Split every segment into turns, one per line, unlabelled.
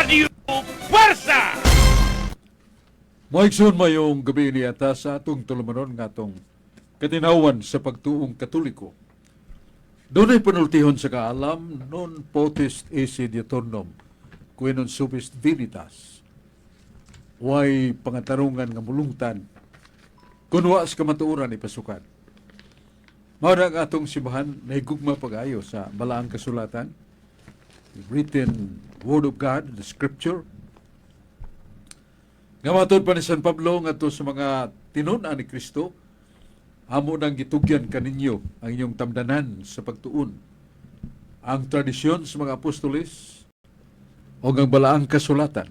Radio Barsa!
Maigsoon mayong gabi ni ata sa atong tulumanon nga atong katinawan sa pagtuong katoliko. Doon ay panultihon sa kaalam, non potest esse diuturnum, qui non subist viritas. Way pangatarungan nga mulungtan, kunwa sa kamatuuran ipasukan. Mao na ang atong sibahan na higugma pag-ayo sa balaang kasulatan, the written Word of God, the Scripture. Nga matod pa ni San Pablo nga to sa mga tinun-an ni Kristo, amo nang gitugyan kaninyo ang inyong tamdanan sa pagtuon. Ang tradisyon sa mga apostoles o ang balaang kasulatan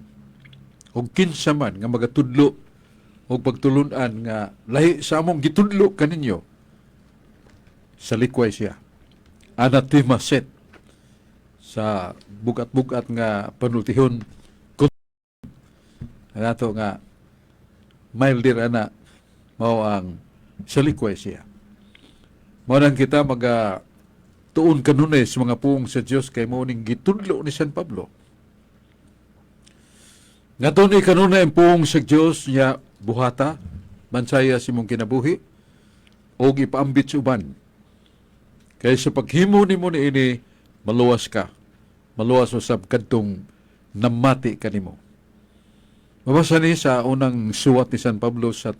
o kinsa man nga magatudlo o pagtulunan nga lahi sa among gitudlo kaninyo sa likway siya. Anathema set sa bugat-bugat nga panultihon nato nga milder ana mao ang salikway siya. Mao nang kita maga tuon kanunay sa mga puong sa Dios kay mao ning gitudlo ni San Pablo. Nga tunay kanunay ang puong sa Dios niya buhata mansaya si mong kinabuhi o ipaambit sa uban. Kay sa paghimo nimo ni ini maluwas ka. Maluwas usab kadtong namati kanimo. Mabasa ni sa unang suwat ni San Pablo sa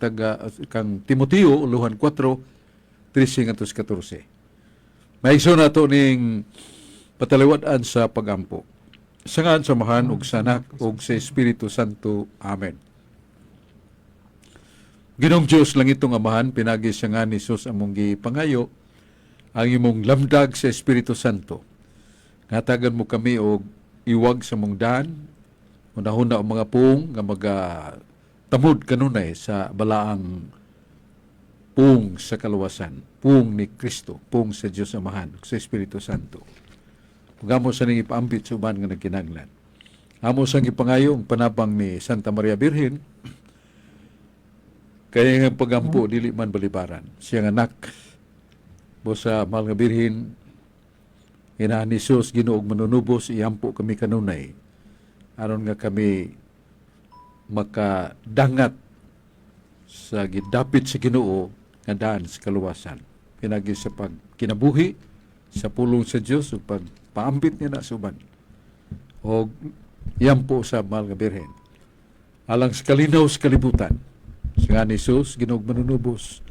kang Timoteo, Uluhan 4, 13-14. Maigso na to ning pataliwadaan sa pagampo. Sa ngan samahan ug sa Anak ug sa Espiritu Santo. Amen. Ginong Dios lang itong amahan, pinagi siya nga ni Jesus among gipangayo, ang imong lamdag sa Espiritu Santo. Ngatagan mo kami og iwag sa mong daan, unahuna ang mga puong nga tamod kanunay sa balaang puong sa kaluwasan, puong ni Kristo, puong sa Diyos Amahan, sa Espiritu Santo. Amo sa ning ipaambit sa uban nga nagkinahanglan. Amo sang ipangayo ang panabang ni Santa Maria Virgen, kaya nga pagampo dili man balibaran. Siyang anak bo sa mahal nga Birhen, ina ni Jesus Ginoong manunubos, iampo kami kanunay aron nga kami makadangat sa gidapit sa Ginoo nga daan sa kaluwasan. Pinagi sa pagkinabuhi sa pulong sa Dios ug pagpaambit niya na sa uban. O yan po sa mahal nga Birhen. Alang sa kalinaw sa kalibutan. Sa nga ni Jesus, Ginoong manunubos.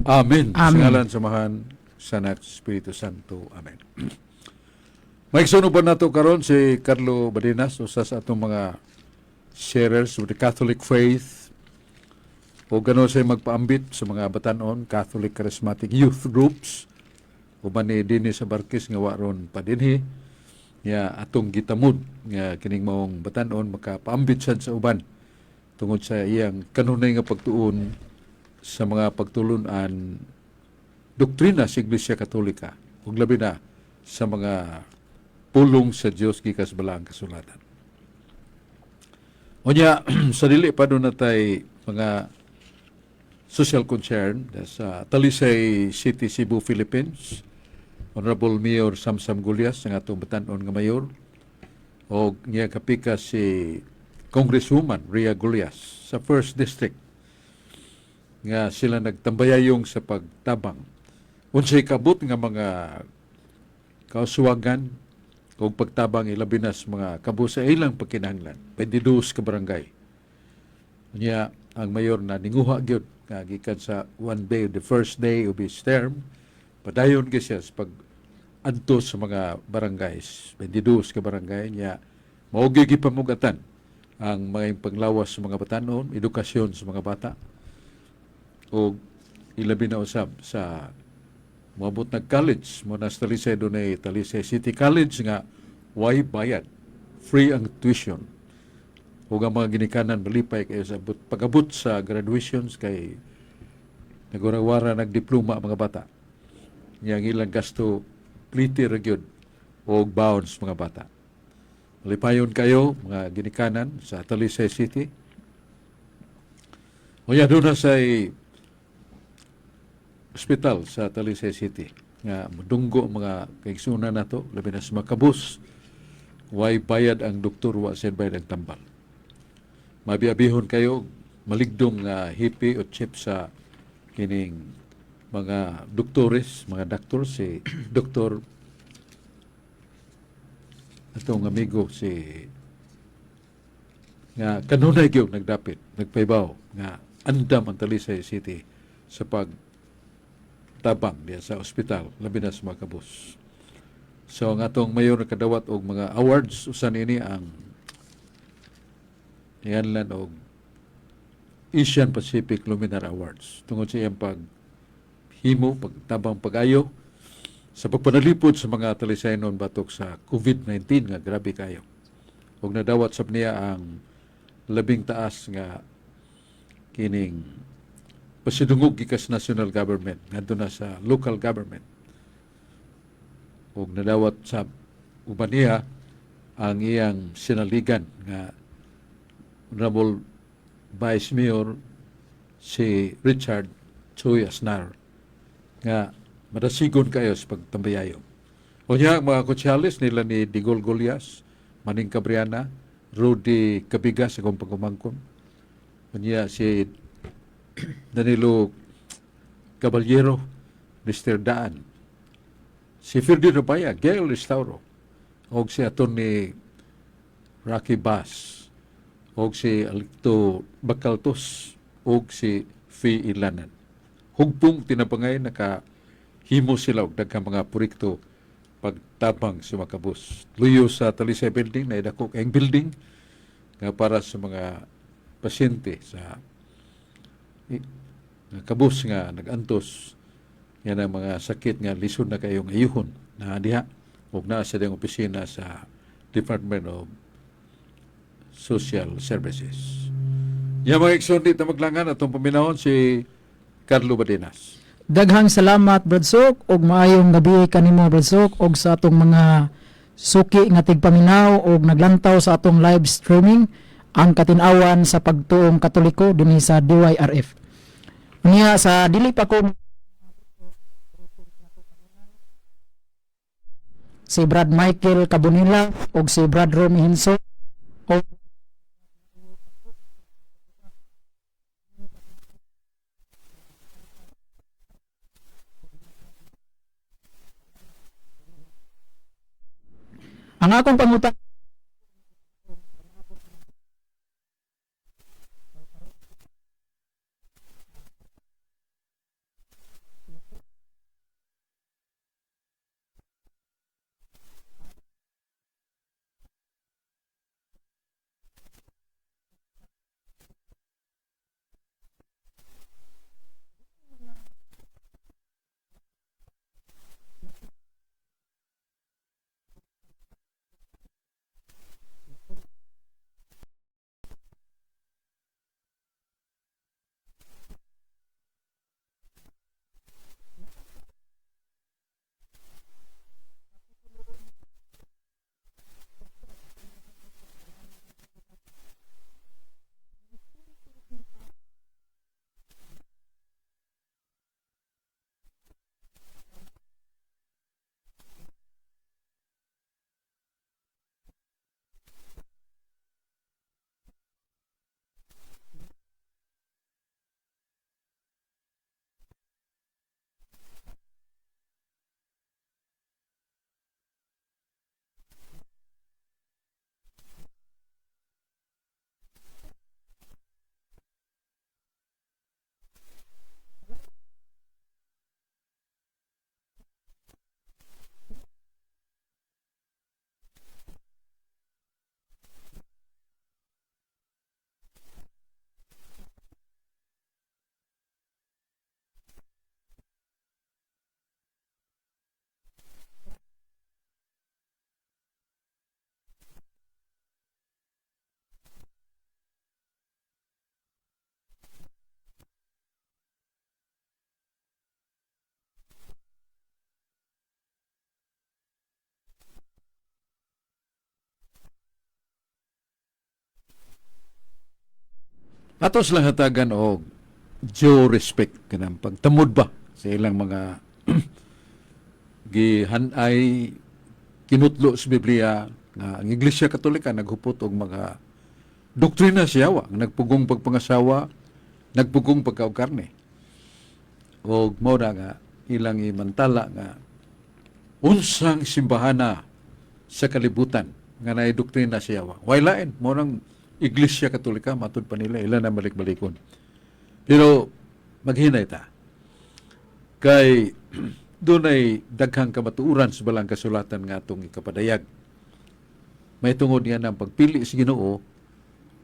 Amen. Sa ngalan samahan sa Anak Espiritu Santo. Amen. Maigsuno ba nato karon si Carlo Badinas usa sa atong mga sharers of the Catholic faith o gano'n siya magpaambit sa mga batanon Catholic Charismatic Youth Groups uban ni dinhi sa Barkis nga waron padinhi nga atong gitamod nga kining maong batanon makapaambit sad sa uban tungod sa iyang kanunay nga pagtuon sa mga pagtulunan doktrina sa Iglesia Katolika ug labi na sa mga pulong sa Dios gikas balaang kasulatan. Unya sa dili pa doon natay mga social concern sa Talisay City, Cebu, Philippines. Honorable Mayor Samsam Gulyas ang atong batanon nga mayor o niya kapika si Congresswoman Rhea Gulyas sa 1st District nga sila nagtambayayong sa pagtabang. Unsay kabut nga mga kausuwagan o pagtabang ilabi na sa mga kabusa ilang pagkinahanglan. 22 ka barangay. Niya ang mayor na ninguha gyud nga gikan sa one day, the first day of his term, padayon gyud siya sa pag-adto sa mga barangays. 22 ka barangay niya mao gyud gipamugatan ang mga paglawas sa mga batanon, edukasyon sa mga bata o ilabi na usab sa moabot nag college mo na sa Talisay dunay Talisay City College nga way bayad, free ang tuition ug ang mga ginikanan malipay kayo sa pag-abot sa graduations kay nagwarawara nagdiploma mga bata yang ilang gasto pliti ra gyud og bounds mga bata. Malipayon kayo mga ginikanan sa Talisay City. O yan doon na sa hospital sa Talisay City nga madunggo mga kaigsunan nato labi na sa makabus way bayad ang doktor, wa sen bayad ang tambal. Mabiabihon kayo maligdong hipi o chip sa kining mga doktores, mga doktor, si doktor atong amigo si nga kanunay gyud nagdapit, nagpaybaw nga andam ang Talisay City sa pagtabang diya sa ospital, labi na sa mga kabus. So ang atong mayor nakadawat og mga awards, usan ini ang iyanlan og Asian Pacific Luminar Awards tungod sa iyang paghimo, pagtabang pag-ayo sa pagpanalipod sa mga Talisaynon batok sa COVID-19 nga grabe kayo. Ug nadawat sab niya ang labing taas nga kining pasidungog gikas national government ngadto na sa local government. Ug nadawat sa uban niya ang iyang sinaligan nga Honorable Vice Mayor si Richard Choy Asnar nga madasigon kayo sa pagtambayayo. O niya, mga kutsalis nila ni Digol Golias, Maning Cabriana, Rudy Cabigas, akong pagkumangkon. O niya, si Danilo Caballero, Mr. Daan, si Ferdinand Paya, Gail Restauro, o si Atty. Rocky Bass, o si Alicto Bacaltos, o si Fee Ilanan. Hugpong tinapangay nakahimo sila og daghang mga proyekto pagtabang sa mga kabus. Luyo sa Talisay Building, na idako kayong building nga para sa mga pasyente sa kabus nga nagantos yan ang mga sakit nga lisod na kayong ayuhon na diha ug naa sa ding opisina sa Department of Social Services. Yung mga eksondit na maglangan atong paminahon si Carlo Badenas.
Daghang salamat Bradsok og maayong gabi kanimo Bradsok og sa atong mga suki nga tigpaminaw og naglantaw sa atong live streaming ang katinawan sa pagtuong Katoliko dinhi sa DYRF. Unya sa dili pa ko si Brad Michael Cabonilla og si Brad Romy Hinso og ang akong pangutang
Atos lang hatagan og due respect kanang pagtamod ba sa ilang mga gihanay kinutlo sa Biblia nga ang Iglesia Katolika naghupot og mga doktrina siyawa, nagpugong pagpangasawa, nagpugong pagkaog karne. O mao na nga ilang imantala nga unsang simbahana sa kalibutan nga naay doktrina siyawa. Way lain mo nang Iglesia Katolika matud pa nila ila na balik-balikon. Pero maghinay ta. Kay dunay daghang kamatuoran sa balang kasulatan nga atong ikapadayag. May tungod nga ng pagpili sa Ginoo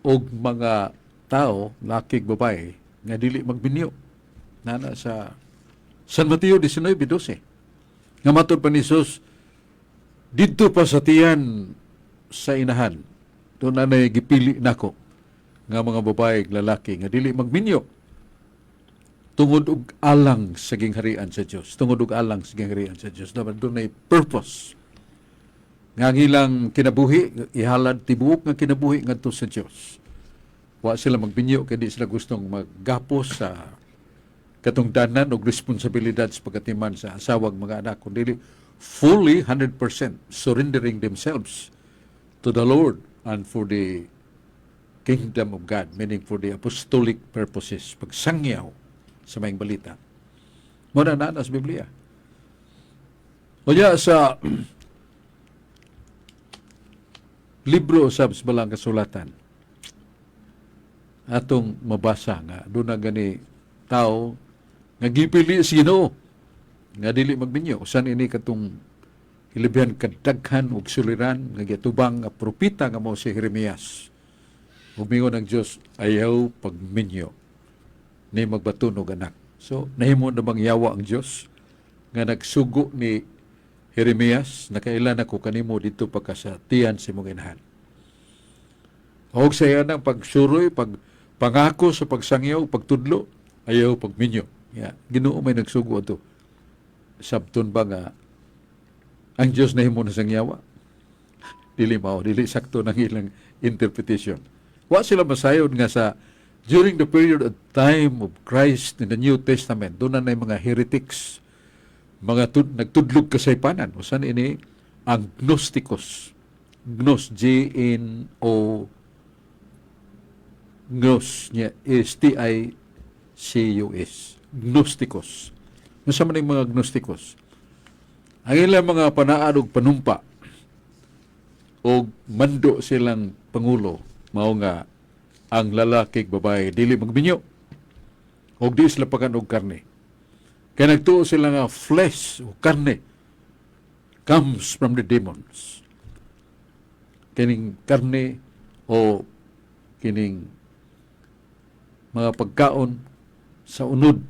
og mga tao, lakig babae, nga dili magbinyo. Nana sa San Mateo 19:12. Nga matod pa ni Jesus, didto pa sa tiyan sa inahan, doon na gipili nako nga mga babae lalaki nga dili magbinyo tungod og alang sa gingharian sa Dios. Tungod og alang sa gingharian sa Dios. Dapat doon ay purpose nga ang ilang kinabuhi, ihalad tibuok nga kinabuhi ngadto sa Dios. Wa sila magbinyo kay di sila gustong maggapos sa katungdanan o responsibilidad sa pagkatiman sa asawag mga anak, kundi fully 100% surrendering themselves to the Lord and for the kingdom of God, meaning for the apostolic purposes, pagsangyaw sa mayang balita. Muna na sa Biblia. O sa libro sa balang kasulatan, atong mabasa nga doon na gani tao nga gipili sa Ginoo nga dili magbinyo. Usan ini katong hilabyan kadaghan og suliran nga gitubang nga propeta nga mao si Jeremias. Umingon ang Dios, ayaw pagminyo ni magbaton og anak. So nahimo na bang yawa ang Dios nga nagsugo ni Jeremias, nakailan ako kanimo dito pagkasatiyan sa mong inahan. Og sa iya ng pagsuroy, pangako sa pagsangyaw, pagtudlo, ayaw pagminyo. Ginoo may nagsugo ito. Sabton ba nga, ang Diyos na himo na sangyawa? Dili mao, dili sakto ng ilang interpretation. Wa sila masayod nga sa during the period of time of Christ in the New Testament, doon na mga heretics, mga nagtudlog kasaypanan. Usan ini ang Gnosticos. G-N-O Gnos niya is T-I-C-U-S. Gnosticos. Nasa man yung mga Gnosticos? Ang ilang mga panaan og panumpa o mando silang pangulo, mao nga ang lalaki babae dili magbinyo og di sila pakan og karne. Kaya nagtuo sila nga flesh o karne comes from the demons. Kining karne o kining mga pagkaon sa unod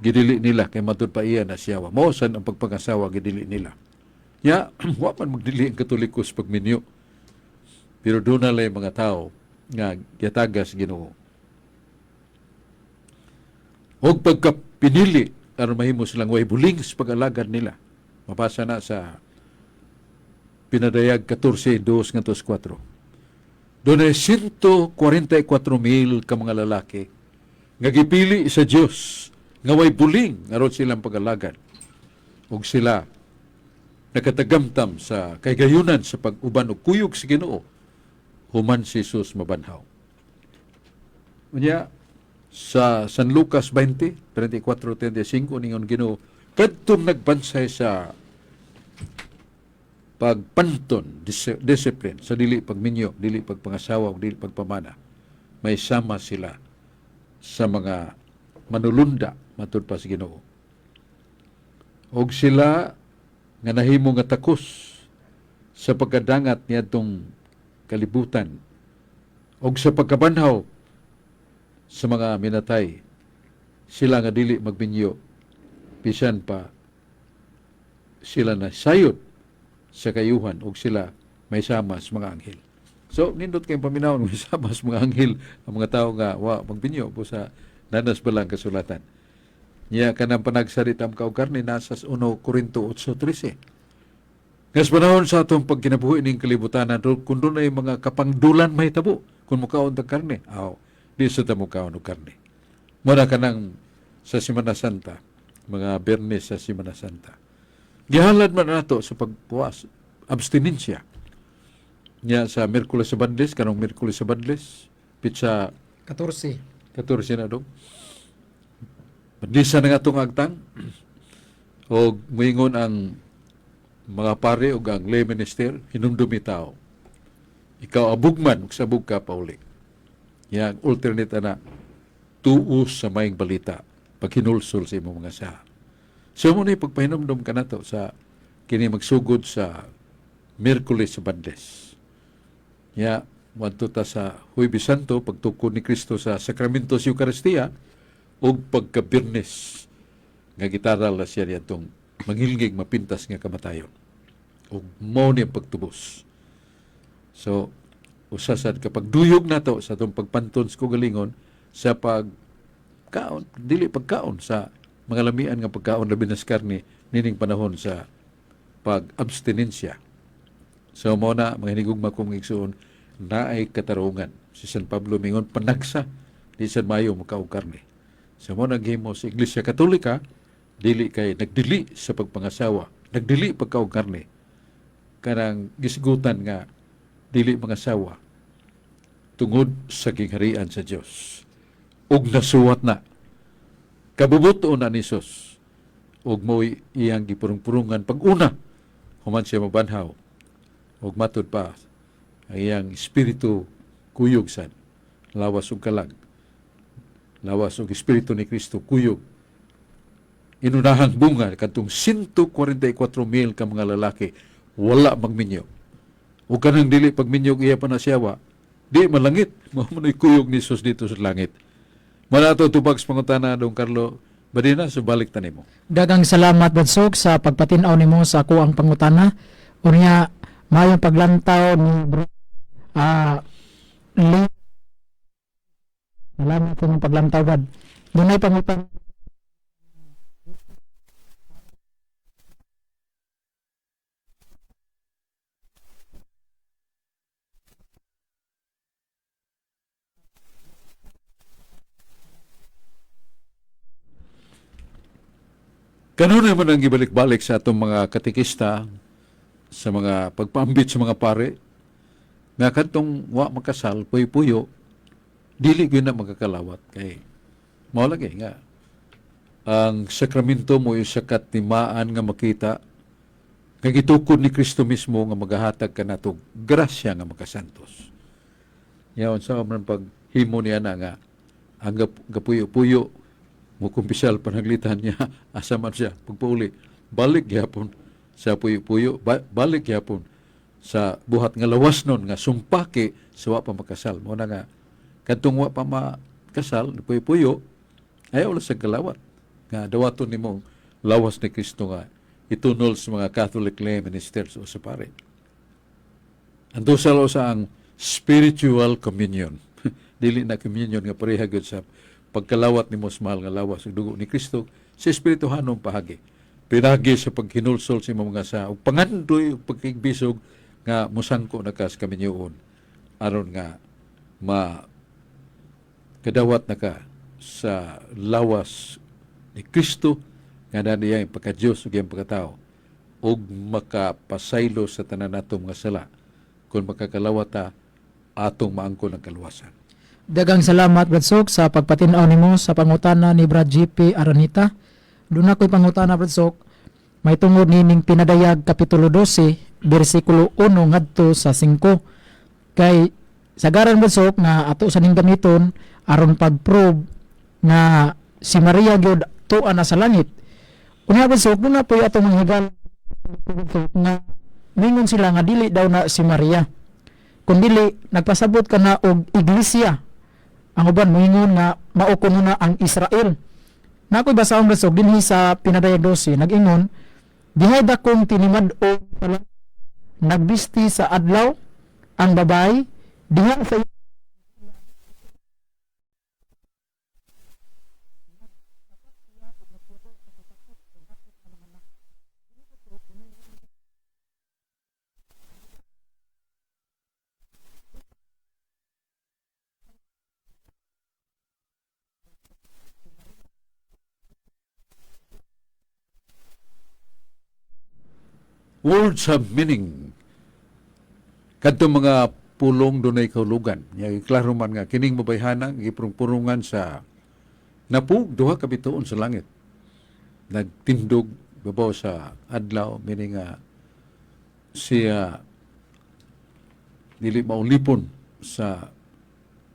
gidili nila kay matud pa iya na siyawa. Mausan ang pagpangasawa gidili nila. Ya, wa man magdili ang Katolikos pagminyo. Pero doon na lang mga tao nga giyatagas Ginoo. Og pagkapinili aron mahimo silang way buling sa pag-alagad nila. Mabasa na sa Pinadayag 14:2 ngantos 4. Doon ay 144,000 ka mga lalaki nga gipili sa Dios nga way buling aron silang pag-alagad. Og sila nakatagamtam sa kaygayunan sa pag-uban og kuyog sa Ginoo human si Jesus mabanhaw. Unya sa San Lucas 20:34-35 ningon Ginoo kadtong nagbansay sa pagpanton, discipline, sa dili pagminyo, dili pagpangasawa, dili pagpamana, may sama sila sa mga manulunda matud pa sa Ginoo. Og sila nga nahimo nga takos sa pagkadangat niadtong kalibutan og sa pagkabanhaw sa mga minatay, sila nga dili magminyo, bisan pa sila na sayod sa kayuhan og sila may sama sa mga anghel. So, nindot kayong paminawon may sama sa mga anghel ang mga tao nga wa magbinyo po sa nanas balang kasulatan. Niya kanang panagsalita ang kaugarni nasa 1 Corinto 8:13. Ngas panahon sa atong pagkinabuhi ning kalibutanan, kung doon ay mga kapangdulan may tabo, kung mukaon ta karne, di sa ta mukaon og karne. Muna kanang sa Semana Santa, mga Bernes sa Semana Santa. Gihalad man nato sa pagpuas, abstinensya. Nya sa Miyerkules sa Badles, kanong Miyerkules sa Badles, pitsa
14.
14 na dong. Badlisa na nga itong agtang, o muingon ang mga pare o ang lay minister, hinumdumi tao. Ikaw abugman, ug sabog ka pauli. Yang alternate na, tuos sa maing balita, pag hinulsol sa imong mga saha. So mo na pagpahinumdum ka na to sa kini magsugod sa Miyerkules sa Badles. Ya, wadto ta sa Huwebes Santo, pagtukod ni Kristo sa Sakramento sa Eucharistia, o pagka-Birnes, nga gitaral na siya niyatong manghilgig mapintas nga kamatayon. O mo niya pagtubos. So, usasad kapag duyog na to sa itong pagpanton sa kugalingon, sa pagkaon, dili pagkaon sa mga lamian nga pagkaon labi na sa karne, nining panahon sa pag-abstinensya. So, mo na, mga hinigugma kong igsoon, na ay katarungan. Si San Pablo mingon, panagsa, di San Mayo makaong karne. So, mo naghimo sa Iglesia Katolika, dili kay nagdili sa pagpangasawa, nagdili pagkaong karne. Kanang gisgutan nga, dili mga sawa, tungod sa gingharian sa Dios. Ug nasuwat na, kabubuto na ni Sus, ug mo'y iyang gipurung-purungan pag-una, human siya mabanhaw, ug matod pa, ang iyang espiritu kuyog sad, lawas ug kalag, lawas ug espiritu ni Kristo kuyog, inunahang bunga, katong 144,000 ka mga lalaki, wala magminyo. O kanang dili pagminyog iya panasyawa, di malangit, mamunay kuyog ni Jesus dito sa langit. Manato tubag sa pangutana, Dong Carlo, badina, subalik tanimo.
Dagang salamat Badsog sa pagpatinaw nimo sa ako ang pangutana. Unya mayong paglantaw ni bro. Salamat sa mong paglantaw bad. Dunay pangutana.
Kanon naman ang ibalik-balik sa atong mga katikista, sa mga pagpaambit sa mga pare, nga katong wa makasal, puyo-puyo, dili gyud na magkakalawat. Kay, mao lagi nga, ang sakramento mo yung sakatimaan nga makita, nga gitukod ni Kristo mismo nga magahatag ka natong grasya nga makasantos. Yaon sa man paghimo niya na nga, ang gapuyo-puyo, mo kumpisal panaglitan niya, asa man siya, pagpauli, balik gyapon sa puyo-puyo, balik gyapon sa buhat nga lawas nun, nga sumpaki sa wa pa makasal. Mo na nga, kadtong wa pa makasal, puyo-puyo, ayaw wala sa kalawat. Nga dawaton ni mong lawas ni Kristo nga, itunol sa mga Catholic lay ministers o sa pare. Ando sa ang spiritual communion. Dili na communion nga pareha gyud sa pagkalawat ni mos mahal nga lawas ug dugo ni Kristo sa espirituhanong pahagi. Pinagi sa paghinulsol sa mga sa ug pangandoy ug pagkigbisog nga musangko na kas kaminyoon aron nga kadawat na ka sa lawas ni Kristo nga na niya yung pagka-Diyos ug yung pagkatao ug makapasaylo sa tanan natong nga sala kung makakalawat ta atong maangkon ang kaluwasan.
Dagang salamat Badsog sa pagpatinaw nimo sa pangutana ni Brad GP Aranita. Doon ako'y pangutana Badsog, may tungod nining pinadayag Kapitulo 12, versikulo 1 ngadto sa 5. Kay sagaran Badsog nga ato sa ning gamiton aron pag-prove nga si Maria gyud tuwa na sa langit. Unya Badsog, doon na po atong manghigal nga mingon sila nga dili daw na si Maria. Kung dili, nagpasabot ka na og iglesia. Ang uban moingon nga mao kuno na ang Israel. Nakoy basahon Badsog dinhi sa pinadayag 12 nag-ingon dihay dakong tinimad-o pala nagbisti sa adlaw ang babae diha sa
Words have meaning. kadto mga pulong dunay kahulugan. Nya klaro man nga kining mabayhana gipurong-purungan sa napug duha ka bituon sa langit. Nagtindog babaw sa adlaw, meaning siya dili maulipon sa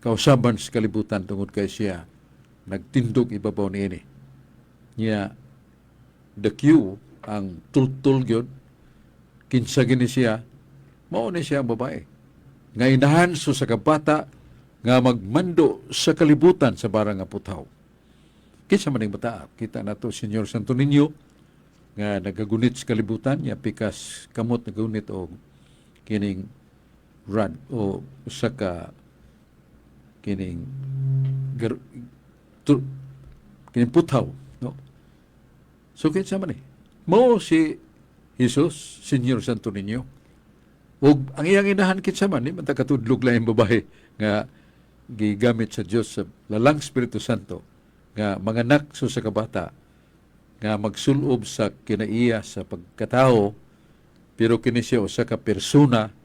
kausaban sa kalibutan tungod kay siya nagtindog ibabaw niini. Nya the Q ang tultul gyud kinsa gini siya mao ni siya ang babae nga inahan so sa kabata nga magmando sa kalibutan sa barang nga putaw. Kinsa man ning bata kita nato Senyor Santo Niño nga nagagunit sa kalibutan niya pikas kamot nagagunit og kining rod o usa ka kining kining putaw, no? So kinsa man mao si Jesus, Senyor Santo Niño. Ug ang iyang inahan kinsa man man takatudlog laing babae nga gigamit sa Dios sa lalang Espiritu Santo nga manganak so sa kabata nga magsulob sa kinaiya sa pagkatao, pero kini siya usa ka persona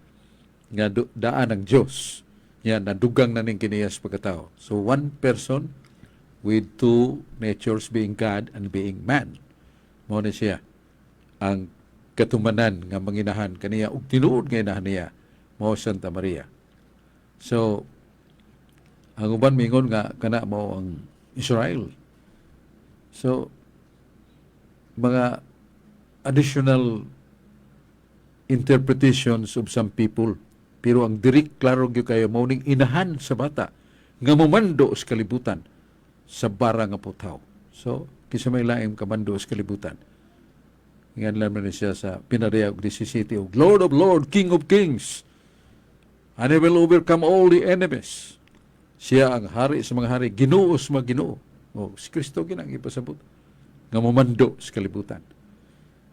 nga daan ng Dios. Yan nadugang na ning kinaiya sa pagkatao. So one person with two natures, being God and being man. Mao ni siya ang katumanan nga manginahan kaniya ug tinuod nga inahan niya mao Santa Maria. So ang uban mingon nga kana mao ang Israel. So mga additional interpretations of some people, pero ang direct klaro gyud kayo mao ning inahan sa bata nga mamando sa kalibutan sa bara nga putaw. So kinsa may laing kamando sa kalibutan. Ngayon lang na siya sa pinarehag 17 of Lord of Lords, King of Kings, and I will overcome all the enemies. Siya ang hari sa mga hari, Ginoo sa mga Ginoo. O, si Kristo ginang ipasabot nga mamando sa kalibutan.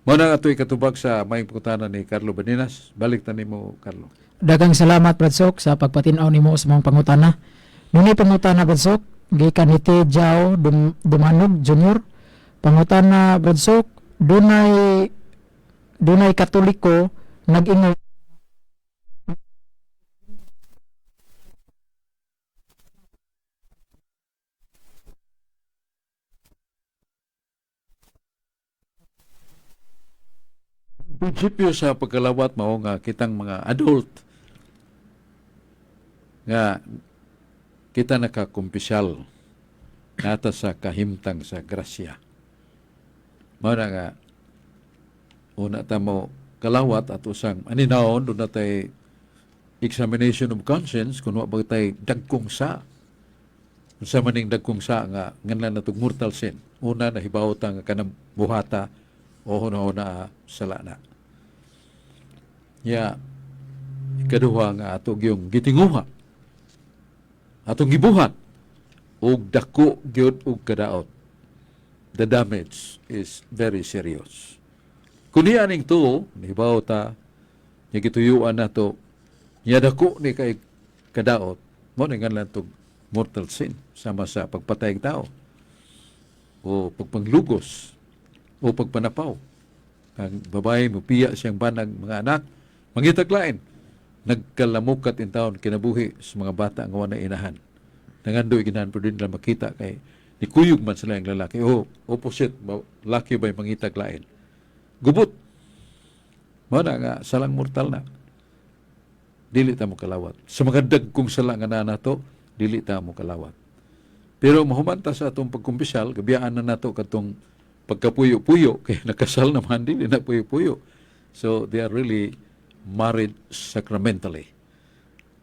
Mao na ato'y katubag sa may pangutana ni Carlo Baninas. Balik ta nimo, Carlo.
Daghang salamat Bradsok sa pagpatinaw nimo sa mga pangutana. Muni pangutana Bradsok gikan ni Tejao Dumanog Jr. Pangutana Bradsok, dunay Katoliko nag-ingon
Prinsipyo sa pagkalawat mao nga kitang mga adult nga kita nakakumpisyal nata sa kahimtang sa grasya. Mao na nga una ta mo kalawat at usang aninawon doon natay examination of conscience kung wa ba tay dagkong sa unsa man ning dagkong sa nga nganlan natong mortal sin. Una nahibaw ta nga kanang buhata o huna sala na. Ya, ikaduha nga atong yung gitinguha, atong gibuhat, og dako gyud og kadaot. The damage is very serious. Kung niya aning tuo, nahibaw ta, niya gituyuan na to, niya dako ni kay kadaot, mo ni nga lang itong mortal sin, sama sa pagpatay ng tao, o pagpanglugos, o pagpanapaw. Ang babae mupiya siyang banag mga anak, mangitaglain, nagkalamukat in taon kinabuhi sa mga bata ang wana inahan. Nangandoy ginahan pero din lang makita kay nikuyog man sila ang lalaki. O, opposite, laki ba'y mangitaglain? Gubot. Mana nga, salang mortal na. Dili ta mo kalawat. Sa mga dagkong sala nga na nato, dili ta mo kalawat. Pero mahumanta sa atong pagkumpisyal, gabiyaan na nato katong pagkapuyo-puyo, kaya nakasal naman din, na puyo-puyo. So, they are really married sacramentally.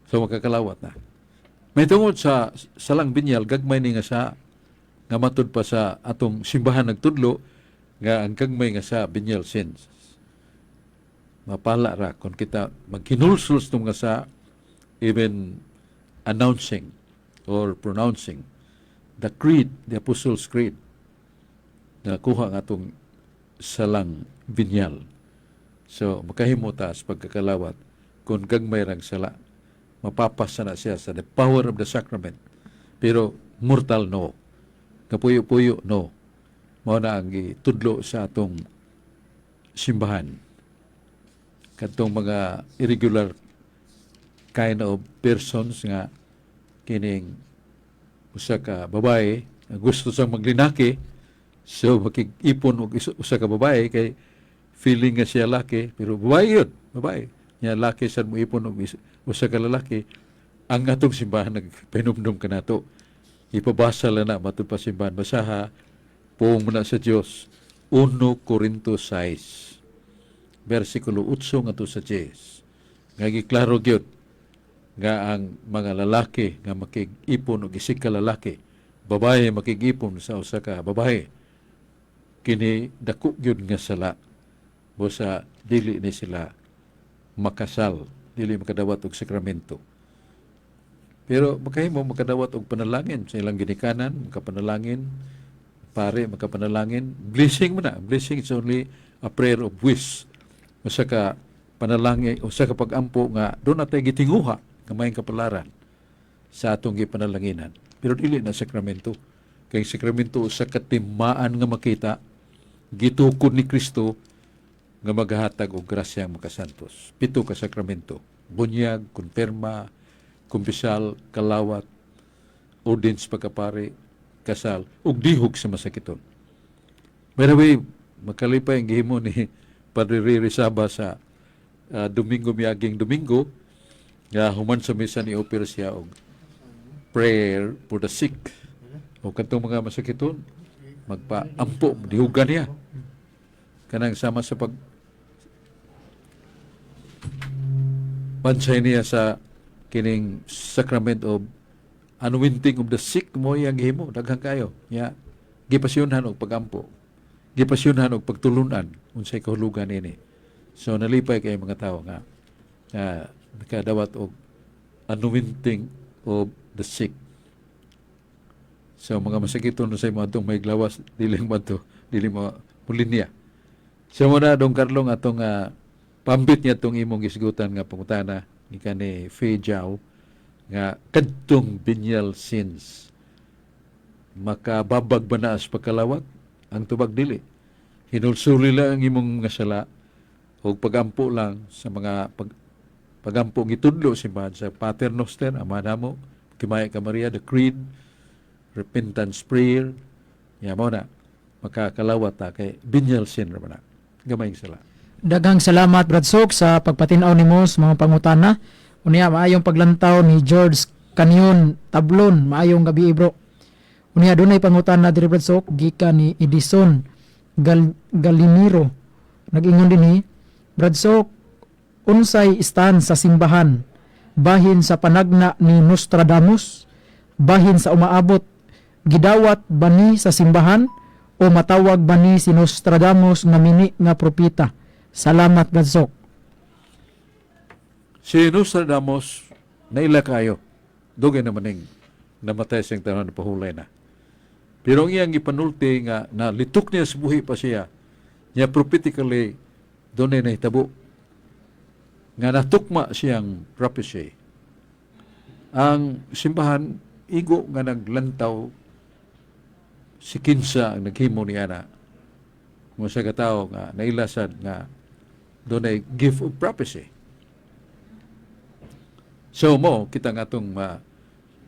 So, makakalawat na. May tungod sa salang binyal, gagmay ni nga sa, nga matud pa sa atong simbahan nagtudlo, nga ang gagmay nga sa binyal sins. Mapala ra, kung kita magkinulsuls nung nga sa, even announcing or pronouncing the creed, the Apostles' Creed, na kuha nga itong salang binyal. So, makahimota sa pagkakalawat kung gagmay rang sala, mapapasa na siya sa the power of the sacrament. Pero mortal, no. Kapuyo-puyo, no. Mao na ang itudlo sa atong simbahan. Katong mga irregular kind of persons nga kining usa ka babae nga gusto sang maglinaki, so makig-ipon og usa ka babae kay feeling nga siya laki, pero babae yun, babae. Nya laki sad mo ipon og usa ka lalaki. Ang atong simbahan nagpanumdum ka nato. Ipabasa lang na matud pa simbahan. Basaha, poong muna sa Dios. 1 Corinto 6, versikulo 8 ngadto sa 10. Nga giklaro gyud nga ang mga lalaki nga makig-ipon og isig ka lalaki, babae makig-ipon sa usa ka babae, kini dako gyud nga sala. Busa dili ni sila makasal, dili makadawat og sakramento. Pero makahimo makadawat og panalangin sa ilang ginikanan, makapanalangin, pare makapanalangin, blessing mo na. Blessing is only a prayer of wish. Usa ka panalangin, usa ka pag-ampo nga doon natay gitinguha nga may kapalaran sa atong gipanalanginan. Pero dili na sakramento. Kay sakramento usa ka timaan nga makita gitukod ni Kristo nga maghatag og grasyang makasantos. 7 ka sakramento: bunyag, konfirma, kumpisal, kalawat, ordens pagkapare, kasal, ug dihog sa masakiton. By the way, makalipay ang gihimo ni Padre Riri Saba sa Domingo miaging Domingo, nga human sa misa ni offer siya og prayer for the sick. O katong mga masakiton, magpaampo, dihugan niya. Kanang sama sa pansay niya sa kining sacrament of anointing of the sick mo yang gihimo daghang kayo ya gipasyonhan og pagampo, gipasyonhan og pagtulunan unsay kahulugan ini. So nalipay kay mga tawo nga nakadawat og anointing of the sick. So mga masakiton unsay mo atong may glawas dili mo pulinya. So muna dong Carlong atong pambit niya tong imong gisgutan nga pangutana gikan ni Fei Jiao nga kadtong venial sins makababag ba na as pagkalawat? Ang tubag dili. Hinulsuli lang ang imong nga sala o pagampo lang sa mga pagampo gitudlo simbahan sa Pater Noster, Ama namo, Kimaya ka Maria, the Creed, repentance prayer, mo na makakalawat ta kay venial sin ra na. Gamay sala.
Daghang salamat Brad Sok sa pagpatinaw nimo sa mga pangutana. Unya maayong paglantaw ni George Canyon Tablon. Maayong gabi bro. Unya dunay pangutana diri Brad Sok gikan ni Edison Galimiro. Nag-ingon dinhi, Brad Sok, unsay stand sa simbahan bahin sa panagna ni Nostradamus, bahin sa umaabot, gidawat ba ni sa simbahan o matawag ba ni si Nostradamus nga mini nga propeta? Salamat Brad Sok.
Si Nostradamus naila kayo. Dugay naman ning namatay siyang tanan na pahulay na. Pero ang iyang ipanulti nga nalitok niya sa buhi pa siya, niya prophetically doon ay nahitabo nga natukma siyang prophecy. Ang simbahan igo nga naglantaw si kinsa ang naghimo niya na mo sa katao nga nailasan nga doon ay gift of prophecy. So mo, kita nga itong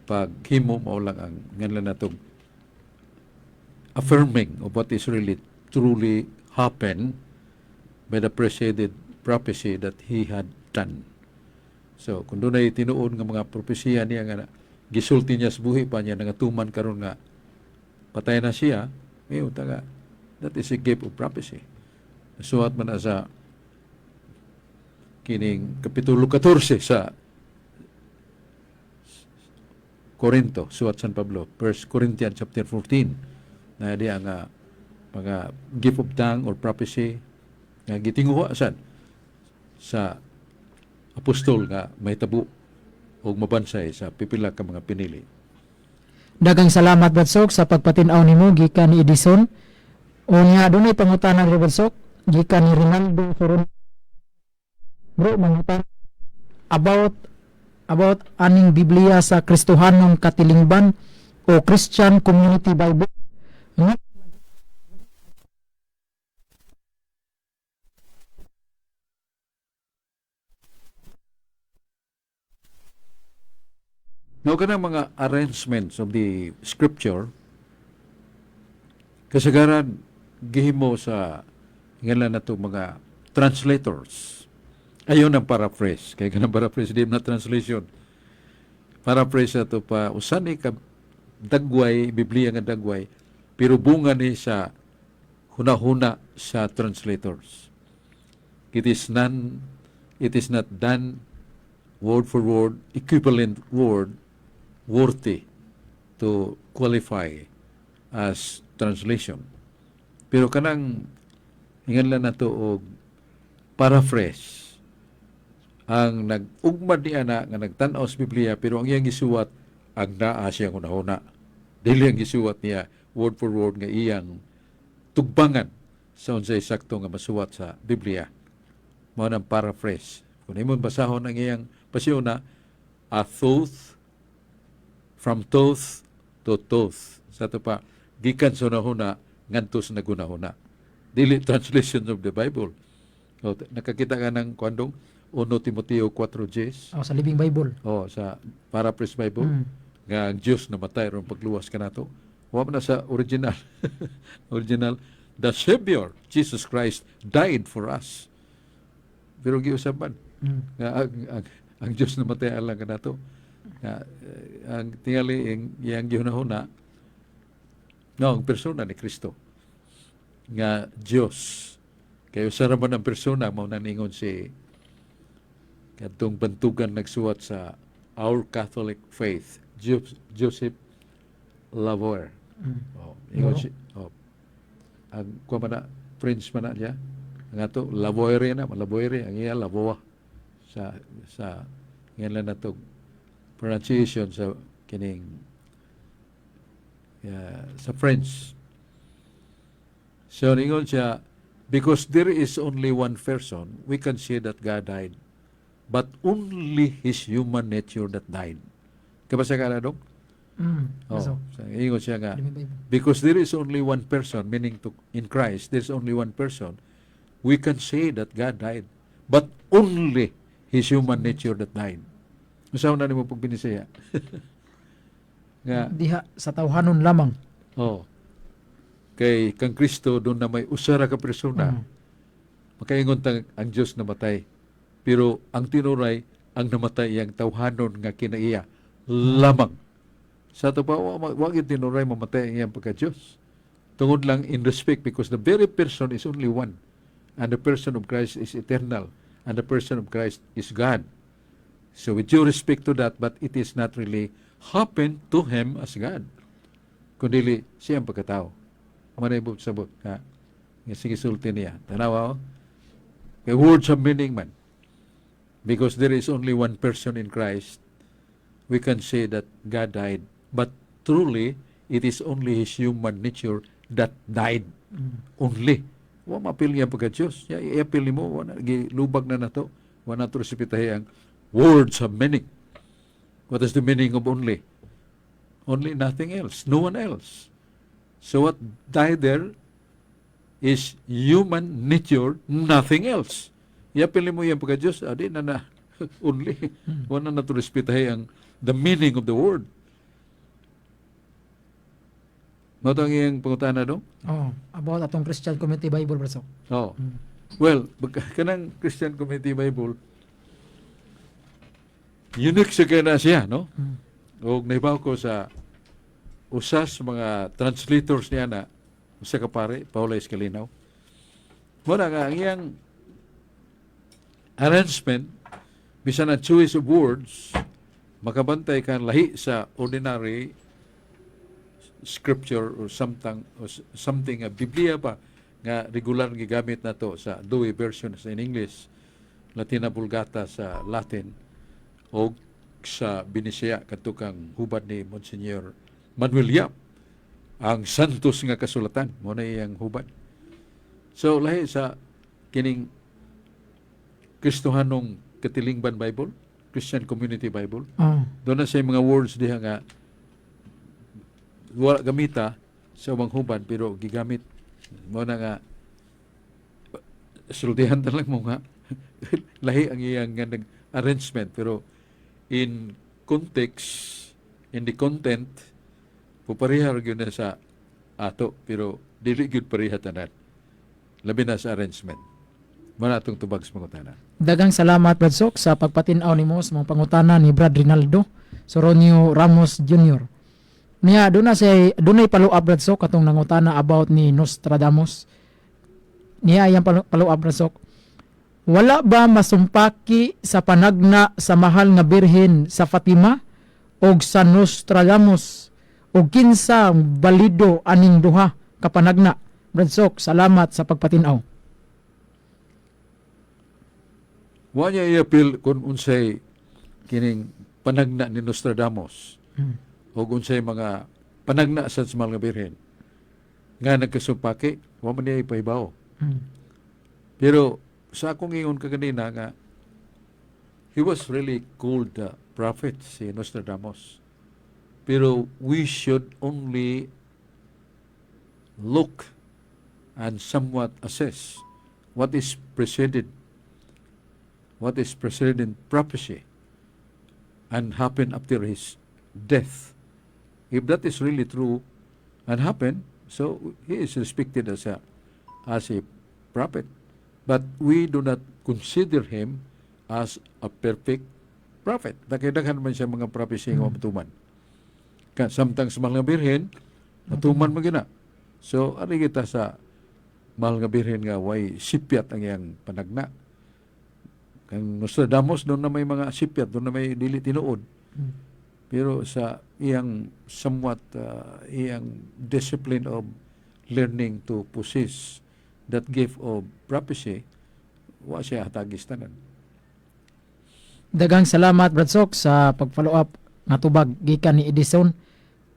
paghimo mo lang ang ngayon natong affirming of what is really truly happened by the preceded prophecy that he had done. So, kung doon ay tinuon ng mga propesya niya nga gisulti niya sa buhi pa niya, nangatuman karon nga patay na siya, that is a gift of prophecy. Suhat man na sa kining Kapitulo 14 sa Corinto, suhat San Pablo, 1 Corinthians chapter 14, na di ang mga gift of tongue or prophecy nga gitinguha sa apostol nga may tabo o mabansay sa pipila ka mga pinili.
Dagang salamat Brad Sok sa pagpatinaw nimo gikan ni Edison. Unya dunay pangutana ni Brad Sok gikan ni Rinaldo Soron. Bro, mangutan about aning Biblia sa Kristohanong Katilingban o Christian Community Bible.
Nga ka mga arrangements of the scripture, kasagaran gihimo sa ngalan na to mga translators. Ayon ang paraphrase. Kaya ka ng paraphrase, di na translation. Paraphrase na to pa, usan ka dagway, Biblia nga dagway, pero bunga ni sa hunahuna sa translators. It is not done word for word, equivalent word, worthy to qualify as translation. Pero kanang hinganlan na to og paraphrase ang nag-ugmad niya na nga nagtan-aw sa Biblia pero ang iyang gisuwat ang naa siyang una-una. Dili ang gisuwat niya word for word nga iyang tugbangan sa unsay sakto nga masuwat sa Biblia. Mao nang paraphrase. Kung imong basahon ang iyang pasiuna, a thoth from thoth to thoth. Sa ito pa, gikan sa una-una ngadto sa naguna-una. Dili translation of the Bible. O, nakakita ka ng kwandong 1 Timoteo 4:10.
Sa Living Bible.
Sa Paraphrase Bible. Nga ang Diyos namatay ron pagluwas ka na to. Huwag na sa original. Original, the Savior, Jesus Christ, died for us. Pero giusapan. Nga ang Diyos namatay alang ka na to. Nga, ang tingali yung gihunahuna, ang persona ni Kristo. Nga Diyos. Kayo saraman ang persona, mao naningon si katong bantugan nagsuwat sa Our Catholic Faith, Joseph Lavoie. Ang kuha man na, French man na niya, ang ato, Lavoie na, Lavoie, ang iya, Lavoie, sa ngayon na to pronunciation sa kining sa French. So, ningon siya, because there is only one person, we can say that God died, but only His human nature that died. Kabasa ka na, Dok? So, ingon siya nga, because there is only one person, meaning in Christ, there's only one person, we can say that God died, but only His human nature that died. Masaw na ni mo pag binisaya. Nga,
Diha sa tawhanon lamang.
Kay kang Kristo doon na may usara ka persona, makaingon ang Diyos namatay. Pero ang tinuray, ang namatay ang tawhanon nga kinaiya lamang. Sa ito pa, wag yung tinuray mamatay ang iyang pagka-Diyos. Tungod lang in respect because the very person is only one. And the person of Christ is eternal. And the person of Christ is God. So with due respect to that, but it is not really happened to Him as God. Kundi siya ang pagkatao. Manibot sabot ka. Sige sulti niya. Tanawa, may words of meaning man. Because there is only one person in Christ, we can say that God died. But truly, it is only His human nature that died. Only. Wa mapil niya pagka-Diyos. I-apil ni mo, lubag na to. Wa na to resipitahe ang words of meaning. What is the meaning of only? Only, nothing else. No one else. So what died there is human nature, nothing else. I-apil ni mo yan pagka-Diyos, adi na only. Wa na to resipitahe ang the meaning of the word. Matang iyang pangutana do?
About atong Christian Community Bible, Brother.
Well, kanang Christian Community Bible, unique sa kaya siya, no? O naibaw ko sa usas mga translators niya na usa ka pare, Paula Escalinaw. Muna nga, ang iyang arrangement, bisan ang choice of words, makabantay kan lahi sa ordinary scripture or something Biblia pa nga regular gigamit na to sa Douay version sa in English, Latina Vulgata sa Latin, o sa Binisaya katukang hubad ni Monsignor Manuel Yap, ang santos nga kasulatan mo na iyang hubad. So lahi sa kining Kristohanong Katilingban Bible, Christian Community Bible, doon na sa mga words diha nga wala gamita sa umang hubad pero gigamit mo na nga sultihan na lang mo nga lahi ang iyang arrangement pero in context in the content, puparihar yun na sa ato, pero dili gyud pariha tanan. Labi na sa arrangement. Muna itong tubag sa pangutana.
Dagang salamat Brad Sok sa pagpatinaw nimo sa mga pangutana ni Brad Rinaldo Soronio Ramos Jr. Niya dunay follow-up Brad Sok katong nangutana about ni Nostradamus. Niya yang follow-up Brad Sok. Wala ba masumpaki sa panagna sa mahal nga birhen sa Fatima og sa Nostradamus og kinsa balido aning duha ka panagna? Brad Sok, salamat sa pagpatinaw.
Wa niya i-appeal kung unsay kining panagna ni Nostradamus o unsay mga panagna sa mahal nga birhen nga nagkasumpaki, wa man niya ipahibaw. Pero sa akong ingon kaganina nga he was really called the prophet si Nostradamus. Pero we should only look and somewhat assess what is preceded in prophecy and happened after his death. If that is really true and happened, so he is respected as a prophet. But we do not consider him as a perfect prophet. Daghan man siya mga prophecy nga matuman. Samtang sa mahal nga birhen, matuman man gina. So, ari kita sa mahal nga birhen nga way sipyat ang iyang panagna. Kang Nostradamus, doon na may mga sipyat, doon na may dili tinuod. Pero sa iyang somewhat, iyang discipline of learning to possess that gift of prophecy, wa siya hatagis tanan.
Dagang salamat Brad Sok sa pag-follow up nga tubag gikan ni Edison.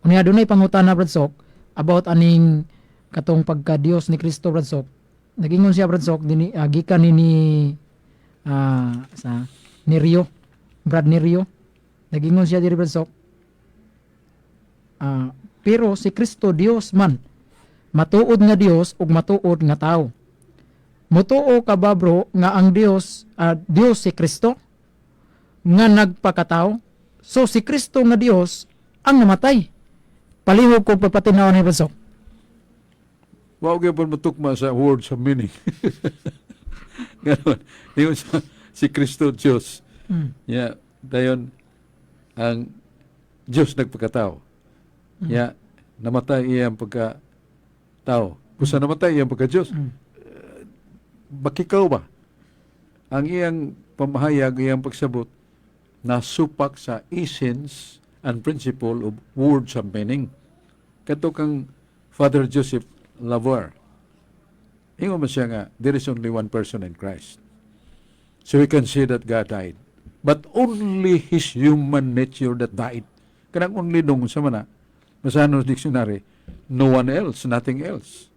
Unya dunay pangutana Brad Sok about aning katong pagka Dios ni Kristo Brad Sok. Nagingon siya Brad Sok dinhi gikan ni sa Nerio, Brad Nerio. Nagingon siya diri Brad Sok. Pero si Kristo Dios man, matuod nga Dios ug matuod nga tao. Mutuo ka ba bro nga ang Dios Dios si Kristo nga nagpakatao? So si Kristo nga Dios ang namatay. Palihog ko pagpatinaw ni Brad Sok.
Wa gyud pa matukma sa words of meaning. Ganon. Yung si Kristo Diyos. Yeah, dayon ang Diyos nagpakatao. Yeah, namatay iyang pagkatao. Kusa namatay iyang pagka-Diyos. Bakikaw ba? Ang iyang pamahayag, iyang pagsabot, nasupak sa essence and principle of words of meaning. Kato kang Father Joseph Lavoie. Ingon man siya nga, there is only one person in Christ. So we can say that God died. But only His human nature that died. Kanang only nung sa mana, masahan ng dictionary, no one else, nothing else.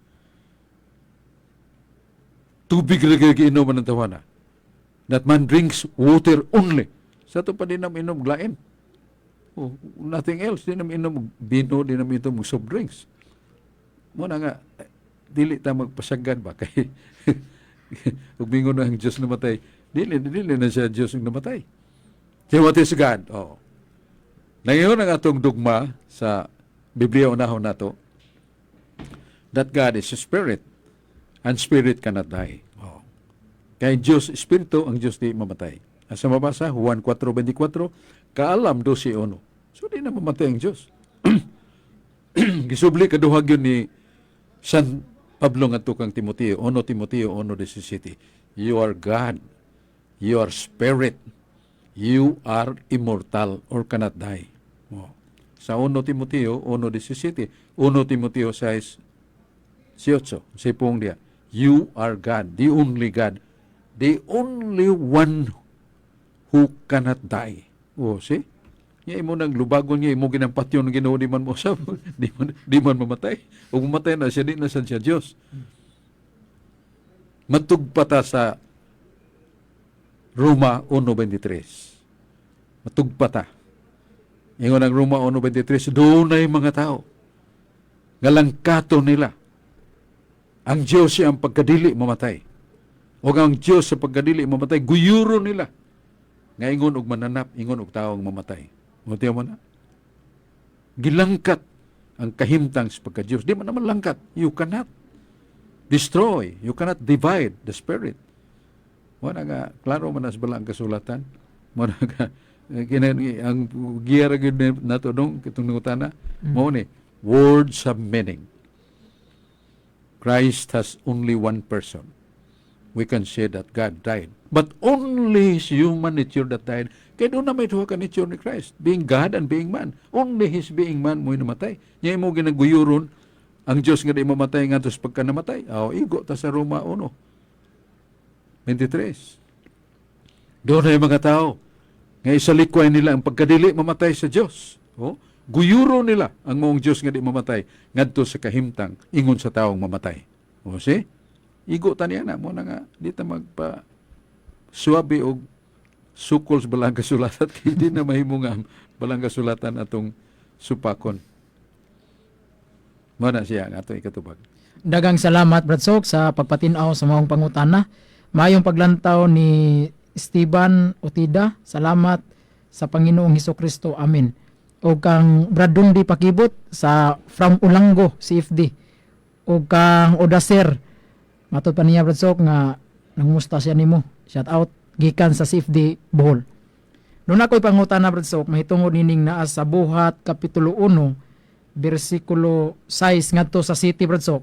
Tubig lagi inuman ng tawana. That man drinks water only. Sa ito pa din namin inom glain. Oh, nothing else. Di namin inom bino, di namin inom soft drinks. Muna nga, dili ta magpasaggan ba kay ug bingon ang Dios namatay, dili na siya Dios ang namatay. Kaya what is God? Oh. Nangayon ang atong dugma sa Biblia unahon nato that God is a spirit and spirit cannot die. Oh. Kay Dios espiritu, ang Dios di mamatay. Asa mabasa Juan 4:24, kaalam 12:1. So di na mamatay ang Dios. Gisubli kaduhag yun ni San Pablo nga tukang Timoteo 1:17. You are God. You are spirit. You are immortal or cannot die. Oh. Sa 1 Timoteo 1:17, 1 Timoteo 6:18, sipong dia, you are God, the only God, the only one who cannot die. Oh, see? Nga imo nang lubagon nga imo ginampatyon ng Ginoo di man mo sab, di man mamatay. Ug mamatay na siya, di na siya Dios. Matugpata sa Roma 1:23. Matugpata. Ingon ang Roma 1:23, dunay mga tao nga langkato nila. Ang Dios siya ang pagkadili mamatay. O ang Dios sa pagkadili mamatay, guyuro nila. Nga ingon og mananap, ingon og taong mamatay. Mutiyo mo na. gilangkat ang kahimtang sa pagka-Diyos. Di man naman langkat. You cannot destroy. You cannot divide the Spirit. Wala nga, klaro man as bala ang kasulatan. Wala nga, ang giyara na ito nung itong nungutana, mo ni, words have meaning. Christ has only one person. We can say that God died. But only His human nature that died. Kaya doon na may tuwa ka nature ni Christ. Being God and being man. Only His being man mo'y namatay. Niya mo ginaguyuron, ang Diyos nga di mamatay nga tos pagka namatay. Igo ta sa Roma 1:23. Doon na yung mga tao nga isalikway nila ang pagkadili mamatay sa Diyos. Guyuro nila ang mong Diyos nga di mamatay ngadto sa kahimtang ingon sa taong mamatay. See? Igo ta niya na mo na nga di ta magpa suwabe og sukol sa balang kasulatan hindi na mahimo nga balang kasulatan atong supakon. Mo na siya nga atong ikatubag.
Dagang salamat Brad Sok sa pagpatinaw sa maong pangutana. Mayong paglantaw ni Esteban Otida. Salamat sa Panginoong Hesukristo. Amen. O kang Brad Dundi Pakibot sa from Ulango CFD. O kang Odaser matod pa niya Brad Sok nga nangumusta siya nimo. Shout out gikan sa CFD Bohol. Doon ako'y pangutana Brad Sok mahitungod nining naa sa Buhat Kapitulo 1 bersikulo 6 ngadto sa city Brad Sok.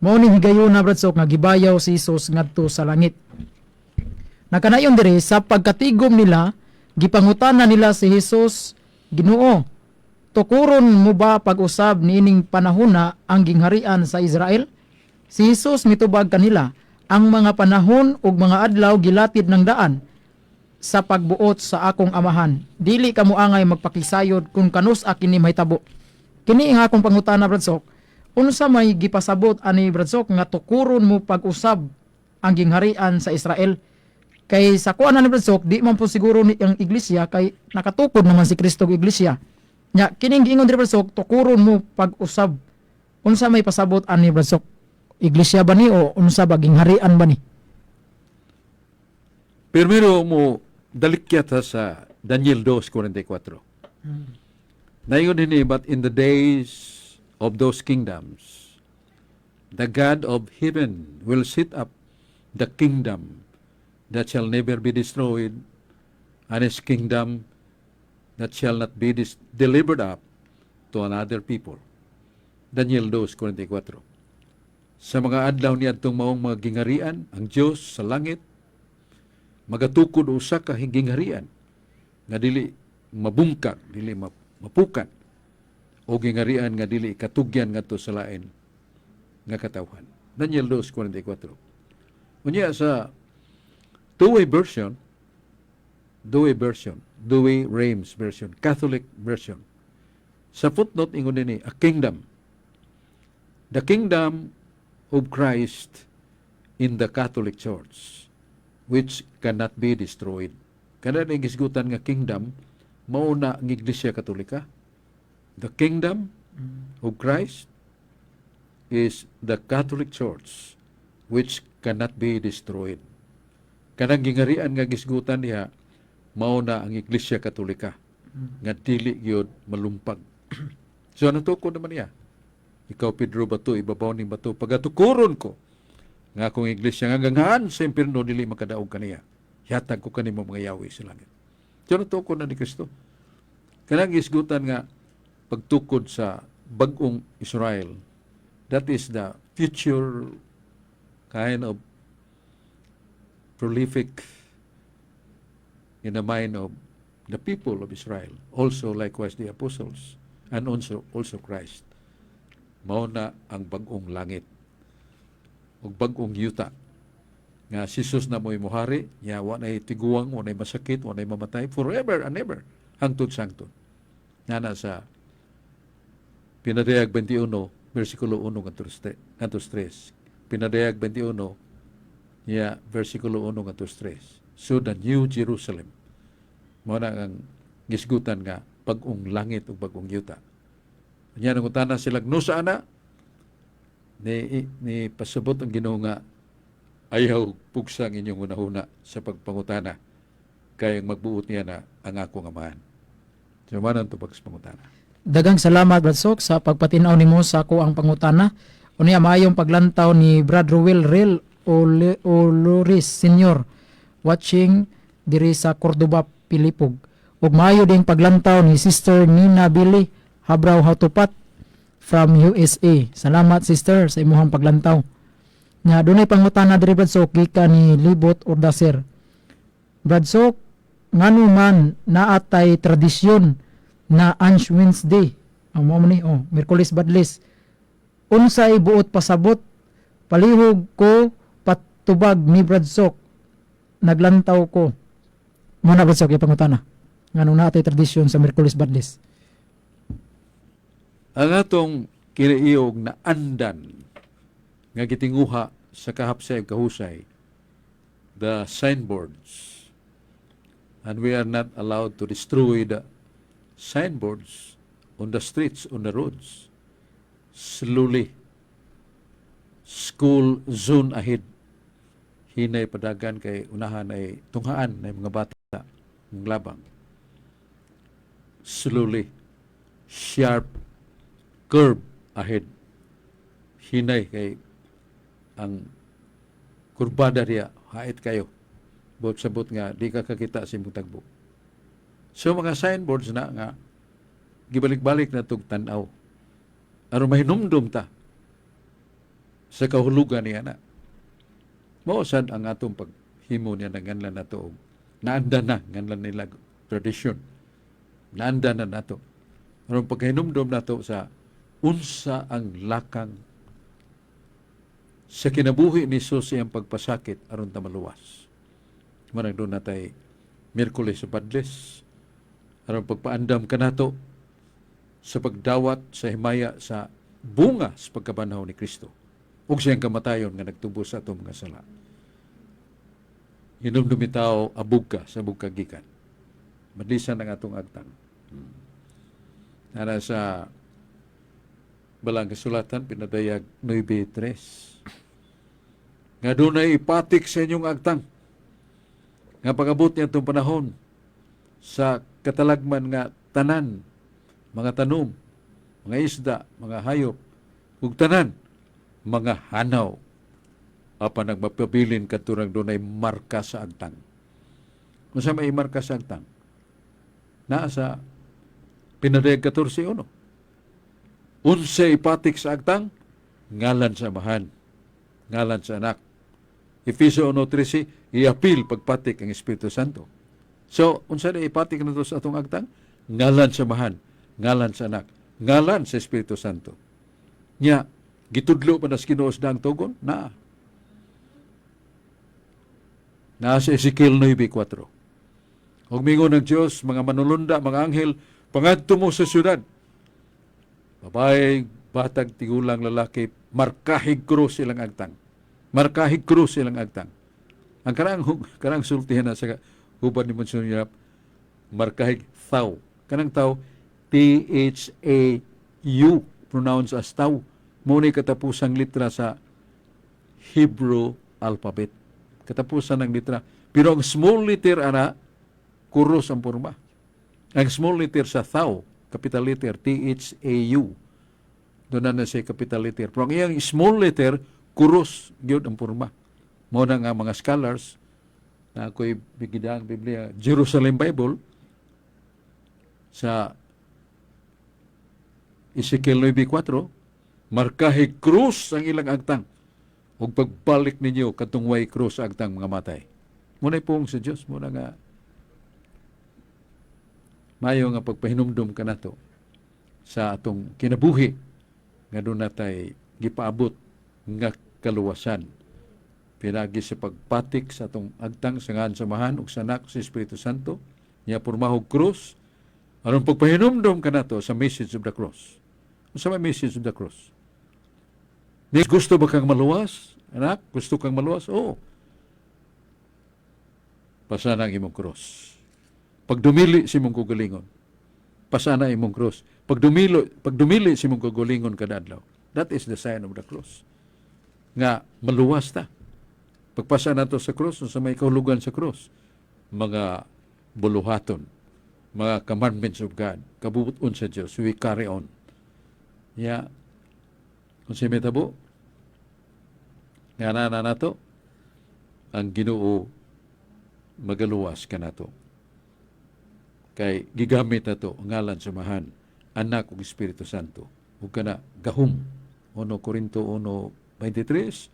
Mao ni higayon na Brad Sok nga gibayaw si Jesus ngadto sa langit. Nakanayon dire sa pagkatigom nila gipangutana nila si Jesus, Ginoo, tukuron mo ba pag-usab niining panahona ang gingharian sa Israel? Si Jesus mitubag kanila, ang mga panahon ug mga adlaw gilatid ng daan sa pagbuot sa akong amahan. Dili kamo angay magpakisayod kung kanus-a kini mahitabo. Kini nga akong pangutana Brad Sok, unsa may gipasabot ani Brad Sok nga tukuron mo pag-usab ang gingharian sa Israel? Kay sa kuan ni Brad Sok, di man po siguro ni ang iglesia kay nakatukod naman si Kristo og iglesia. Nya kining giingon diri Brad Sok, tukuron mo pag-usab. Unsa may pasabot ani Brad Sok? Iglesia ba ni o unsa ba gingharian ba ni?
Primero mo dalikyat sa Daniel 2:44. Nayon ini, but in the days of those kingdoms, the God of heaven will set up the kingdom that shall never be destroyed, and His kingdom that shall not be delivered up to another people. Daniel 2:44. Sa mga adlaw ni adtong maong mga gingharian, ang Dios sa langit magatukod usa ka gingharian nga dili mabungkag, dili mapukan, o gingharian nga dili katugyan ngadto sa lain nga katawhan. Daniel 2:44. Unya sa Douay Reims version, Catholic version. Sa footnote ingon ni a kingdom. The kingdom of Christ in the Catholic Church, which cannot be destroyed. Kada na gisgutan nga kingdom, mauna ang Iglesia Katolika. The kingdom of Christ is the Catholic Church, which cannot be destroyed. Kanang gingarian nga gisgutan niya, mauna ang Iglesia Katolika, nga dili gyud malumpag. So natukod naman niya. Ikaw Pedro bato, ibabaw ning bato, pagatukuron ko nga akong iglesia nga ganghaan sa impierno dili makadaog kaniya. Hatag ko kanimo mga yawi sa langit. So natukod na ni Kristo. Kanang isgutan nga pagtukod sa bag-ong Israel, that is the future kind of prolific in the mind of the people of Israel. Also likewise the apostles and also Christ. Mao na ang bag-ong langit o bag-ong yuta nga si Jesus na mo'y muhari niya wanay tiguang, wanay masakit, wanay mamatay forever and ever hangtod sangtod. Nga sa Pinadayag 21 versikulo 1 ngadto 3. Pinadayag 21 niya versikulo 1 ngadto 3. So the new Jerusalem mao na ang gisgutan nga bag-ong langit ug bag-ong yuta. Nya nang utana sila no sana ni pasabot ang Ginoo nga ayaw pugsang inyong unahuna sa pagpangutana kay magbuot niya na ang akong amahan. So manan to pagpangutana.
dagang salamat Brad Sok sa pagpatinaw nimo sa ako ang pangutana. Unya maayong paglantaw ni Brad Ruel Real Oloris Senior watching diri sa Cordoba, Pilipog. Ug maayo ding paglantaw ni Sister Nina Billy Habraw Hatupat from USA. Salamat sister sa imuhang paglantaw. Nga dunay pangutana diri Brad Sok gikan ni Libot Ordaser. Brad Sok, ngano man naatay tradisyon na Ash Wednesday, ang mo ni Miyerkules Badlis. Unsay buot pasabot palihog ko patubag ni Brad Sok. Naglantaw ko. Muna Brad Sok ipangutana. Ngano naatay tradisyon sa Miyerkules Badlis?
Ang atong kinaiyog na andan nga gitinguha sa kahapsay ug kahusay, the signboards, and we are not allowed to destroy the signboards on the streets, on the roads. Slowly, school zone ahead, hinay padagan kay unahan ay tunghaan na mga bata ng labang. Slowly, sharp curve ahead, hinay kay ang kurbada riya hait kayo bot sabot nga di ka kakita sa imong tagbo. So mga signboards na nga gibalik-balik na tug tan-aw aron mahinumdum ta sa kahulugan niya na. Mao sad ang atong paghimo niya nganlan nato og naanda na nganlan nila tradisyon. Naanda na nato. Aron paghinumdum nato sa unsa ang lakang sa kinabuhi ni Jesus ang pagpasakit aron ta maluwas. Manang doon natay Miyerkules sa Badles aron pagpaandam kanato sa pagdawat sa himaya sa bunga sa pagkabanhaw ni Kristo ug siyang kamatayon nga nagtubos sa atong mga sala. Hinumdumi tao abog ka sa abog kagikan. Madlisan ang atong agtang. Nara sa balang kasulatan pinadayag 9:3 nga dunay ipatik sa inyong agtang nga pag-abot niya itong panahon sa katalagman nga tanan, mga tanom, mga isda, mga hayop, ug tanan, mga hanaw, apan nagmapabilin katurang dunay marka sa agtang. Kung sa may marka sa agtang, naa sa pinadayag 14:1. Unsay ipatik sa agtang, ngalan sa Amahan, ngalan sa Anak. Efeso 1:13, iapil pagpatik ang Espiritu Santo. So, unsa na ipatik na sa atong agtang? Ngalan sa Amahan, ngalan sa Anak, ngalan sa Espiritu Santo. Nya, gitudlo pa na sa Ginoo ang tugon? Naa sa Ezekiel 9:4. Og mingon ng Dios, mga manulunda, mga anghel, pangadto mo sa syudad. Babae, batag, tigulang, lalaki, markahig krus silang agtang. Markahig krus silang agtang. Ang karang sultihan na sa hubad ni Monsignor Yap, markahig thaw. Kanang thaw, T-H-A-U, pronounced as thaw. Muna katapusang litra sa Hebrew alphabet. Katapusan ng litra. Pero ang small letter, kuros ang porma. Ang small letter sa thaw, capital letter, T-H-A-U. Doon na siya capital letter. Pero ang iyang small letter, kuros, yun ang porma. Muna nga mga scholars, na ako'y bigidaan Biblia, Jerusalem Bible, sa Ezekiel 9:4, markahig krus ang ilang agtang, ug pagbalik ninyo katong way krus agtang mga matay. Muna'y pong sa Diyos, muna nga mayo nga pagpahinumdum ka nato sa atong kinabuhi nga doon natay gipaabot nga kaluwasan. Pinagi sa pagpatik sa atong agtang sa ngalan sa Amahan ug sa Anak sa Espiritu Santo, niya pormahog krus, aron pagpahinumdum ka nato sa message of the cross. Sa may message of the cross. Gusto ba kang maluwas? Anak, gusto kang maluwas? Oo. Pasana ang imong cross. Pag dumili si mong kugalingon, pasana imong cross. Pag dumili si mong kugalingon kada adlaw, that is the sign of the cross. Nga maluwas ta. Pagpasa nato sa cross, sa may kahulugan sa cross, mga buluhaton, mga commandments of God, kabubuton sa Dios, we carry on. Ya, kung si metabo, nga na nato, ang Ginoo magaluwas ka nato. Kay gigamit nato ang ngalan sumahan, anak ug Espiritu Santo. Ug kana gahom 1 Korinto 1:23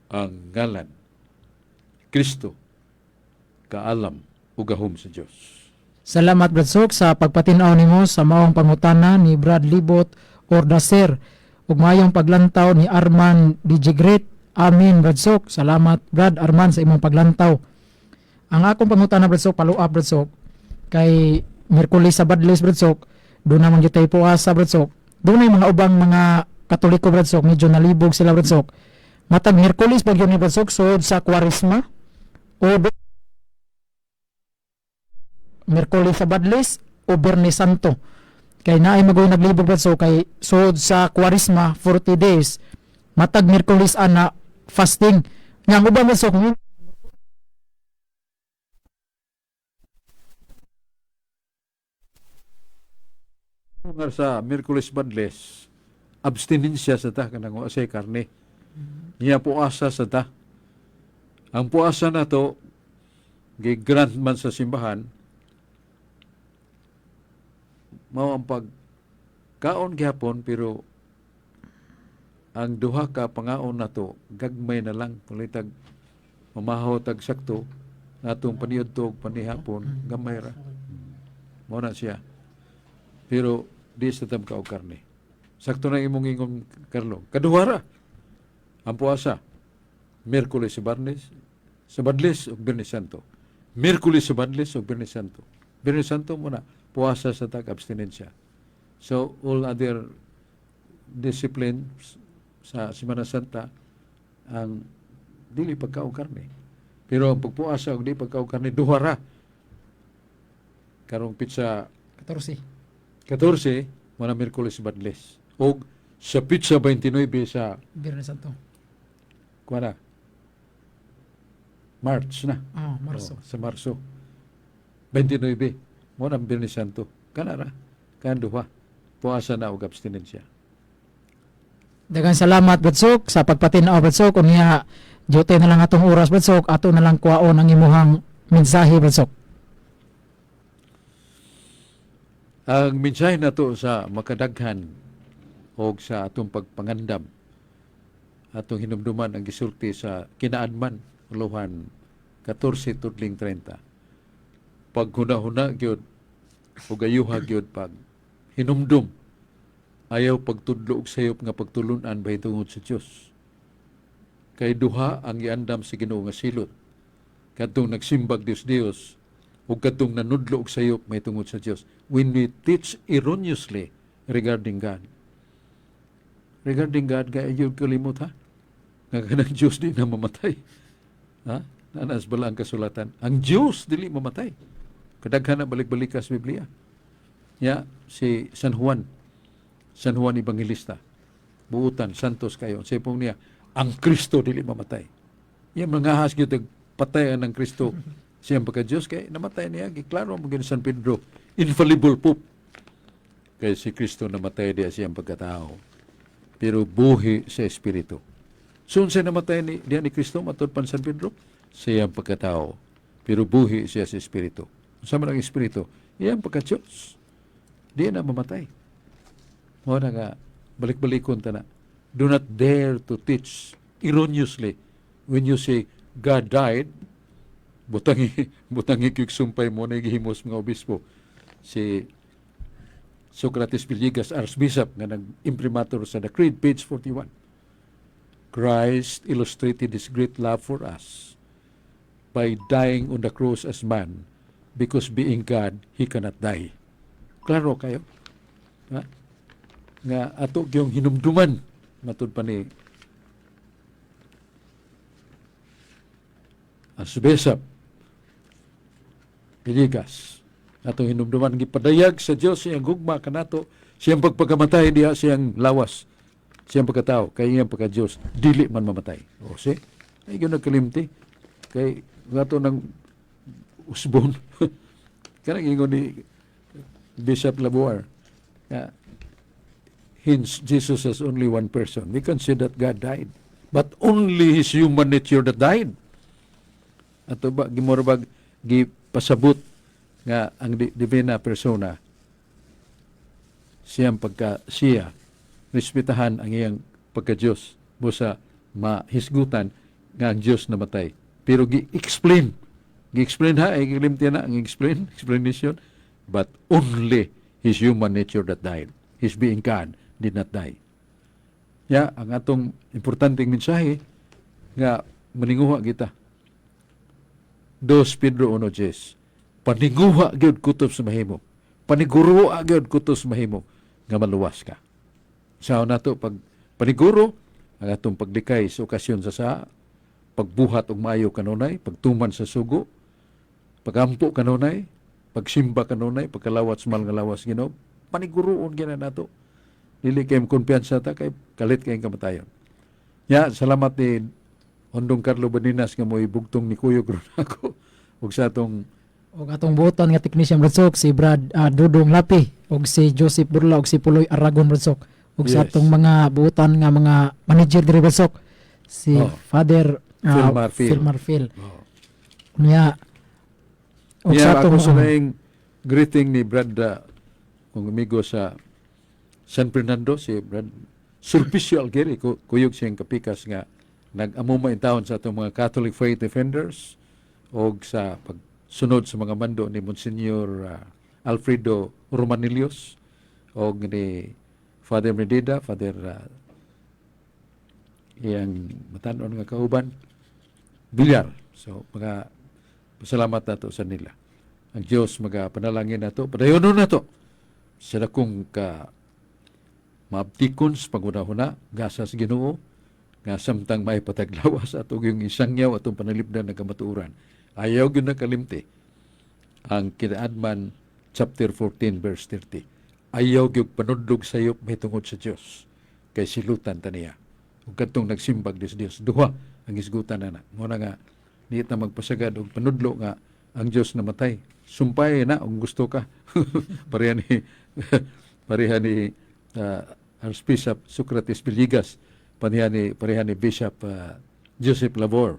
ang ngalan Kristo kaalam ug gahom sa Dios.
Salamat Brad Sok sa pagpatinaw nimo sa maong pangutana ni Brad Libot Ordaser ug mayong paglantaw ni Arman Digigret. Amin Brad Sok. Salamat Brad Arman sa imong paglantaw. Ang akong pangutana Brad Sok, follow up Brad Sok, kay Miyerkules sa Badles Brad Sok, doon naman yung tayo puasa Brad Sok. Doon ay mga ubang mga Katoliko Brad Sok, medyo nalibog sila Brad Sok. Matag Miyerkules pag yun ni Brad Sok, suod sa Kwaresma o Miyerkules sa Badles o Biyernes Santo. Kay naay magoy naglibog Brad Sok, kay suod sa Kwaresma 40 days. Matag Miyerkules ana fasting. Nga ubang Brad Sok,
Nga sa Miyerkules Badles, abstinensya sa ta kanang wa say karne. Niya puasa sa ta. Ang puasa na to gi-grant man sa simbahan mao ang pagkaon gihapon, pero ang duha ka pangaon na to gagmay na lang kulitag mamahaw tag sakto natong paniudto ug panihapon gamay ra. Mao na siya. Pero di sa tam ka og karne. Sakto na imong ingon Carlo. Kaduhara ang puasa. Miyerkules sa Badles ug Biyernes Santo. Miyerkules sa Badles ug Biyernes Santo. Biyernes Santo muna puasa sa tag abstinensya. So all other disciplines sa Semana Santa ang dili pagkaog karne. Pero ang pagpuasa ug di pagkaog karne duhara. Karong pizza 14 mga Miyerkules Badles. O sa pizza 29 sa
Biyernes Santo.
kuana March na.
Marso.
Sa Marso. 29 mo na Biyernes Santo. Kanara. Kanduha. Puasa na o abstinensya.
Daghang salamat Brad Sok sa pagpatinaw Brad Sok. Unya, jote na lang atong oras Brad Sok. Ato na lang kuwaon ang imuhang mensahe Brad Sok.
Ang mensahe na to sa makadaghan o sa atong pagpangandam, atong hinumduman ang gisulti sa kinaadman, Luhan 14:30. Paghuna-huna gyud o gayuha gyud pag hinumdum, ayaw pagtudlo og sayop nga pagtulunan bahin tungod sa Dios. Kay duha ang giandam sa Ginoo nga silot, kadtong nagsimbag Dios ug kadtong nanudlo og sayop may tungod sa Dios. When we teach erroneously regarding God, kaya yun kalimot ha? Nga kanang Diyos di na mamatay. Ha? Nanas bala ang kasulatan. Ang Diyos dili mamatay. Kadaghan na balik-balik sa Biblia. Ya, si San Juan Evangelista, buutan, santos kayo. Sa ipong niya, ang Kristo dili mamatay. Yan mga has gyud patayan ng Kristo. Siyang pagka-Diyos, kaya namatay niya. Giklaro mo gini San Pedro, infallible pope. Kaya si Kristo namatay diya siyang pagkatao. Pero buhi sa Espiritu. Soon siya namatay diya ni Kristo, matod pan San Pedro, siyang pagkatao. Pero buhi siya sa Espiritu. Sama ng Espiritu, iyang pagka-Diyos. Di na mamatay. Mo na nga, balik-balikon ta na. Do not dare to teach erroneously when you say God died. Butangi kiksumpay mo na gihimos mga obispo. Si Socrates Villegas, Archbishop, nga nag-imprimatur sa The Creed, page 41. Christ illustrated His great love for us by dying on the cross as man, because being God, He cannot die. Klaro kayo? Ha? Nga ato yung hinumduman, matod pa ni Archbishop Villegas, atong hinumduman gipadayag sa Dios siyang gugma kanato, siyang pagpagamatay diha siyang lawas, siyang pagkatao kay iyang pagka-Dios dili man mamatay. O si ay gyud nagkalimti kay gato ng usbon Kanang ingon ni Bishop Labuar, nga, hence Jesus has only one person. We can say that God died. But only His human nature that died. Ato ba, gimorabag, gipasabot nga ang divina persona, siyang siya, respetahan ang iyang pagka-Diyos, busa mahisgutan nga ang Diyos namatay. Pero gi-explain ha, gilimtiya na ang explanation, but only His human nature that died. His being God did not die. Ya, ang atong importanteng mensahe nga maninguha kita. 2 Pedro 1:10. Paninguha gyud kutob sa mahimo. Paniguro gyud kutob sa mahimo nga maluwas ka. Sa nato pag paniguro ang atong paglikay sa okasyon sa pagbuhat og maayo kanunay, pagtuman sa sugo, pagampo kanunay, pagsimba kanunay, pagkalawat sa nga lawas Ginoo, paniguroon gyud nato. Dili kay kumpiyansa ta kay kalit kay kamatayon. Ya, salamat ni Hondong Carlo Baninas nga mo'y bugtong ni Kuyo Gronako ug sa atong
buotan nga technician Bradsok si Brad Dudong Lapi ug si Joseph Burla ug si Puloy Aragon Bradsok ug sa
Yes.
atong mga buotan nga mga manager diri Bradsok si Father
Philmar
Phil.
Oh.
Niya ug
Yeah,
sa
ako
atong
sa laing greeting ni Brad, kong amigo sa San Fernando, si Brad Sulpicio Algeri, kuyog siyang kapikas nga nag-amuma in taon sa atong mga Catholic Faith Defenders o sa pagsunod sa mga mando ni Monsignor Alfredo Romanilios o ni Father Medida, Father iyang matanon nga kauban, Bilyar. So, mga pasalamat nato sa nila. Ang Diyos magapanalangin nato, padayonon nato sa dakong ka maabtikon sa pangunahuna, gasa sa Ginoo, nga samtang may pataglawas at yung isangyaw atong panalipdan na kamatuuran. Ayaw yun na kalimti ang kinaadman chapter 14 verse 30. Ayaw yung panudlog sayop may tungod sa Diyos kay silutan taniya. Ug kadtong nagsimbag dis Dios duha ang isgutan na muna nga nita magpasagad og panudlo nga ang Dios namatay. Sumpay na kung gusto ka. pareha ni Archbishop Socrates Villegas, pareha ni Bishop Joseph Labor.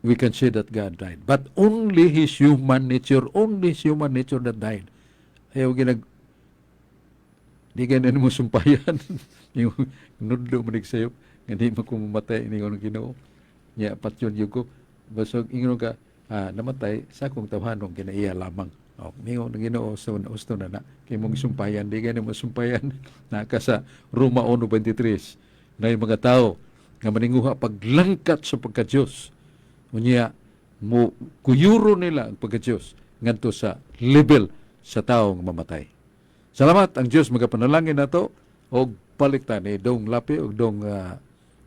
We can say that God died, but only His human nature that died. Ayaw di ganun mo sumpayan yung nudlo manig sayop nga di mo kumamatay ni ng Ginoo nya patyon yugo basog ingon ka namatay sa akong tawhanon kinaiya lamang mingon ng Ginoo sa usto na kay mong sumpayan di ganun mo sumpayan naka sa Roma 1:23 na yung mga tao nga maninguha paglangkat sa pagka-Diyos unya mo kuyuro nila ang pagka-Diyos ngadto sa level sa taong mamatay. Salamat ang Dios magapanalangin nato og paliktan ni Dong Lapi og Dong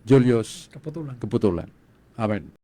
Julius
kaputulan.
Kaputulan. Amen.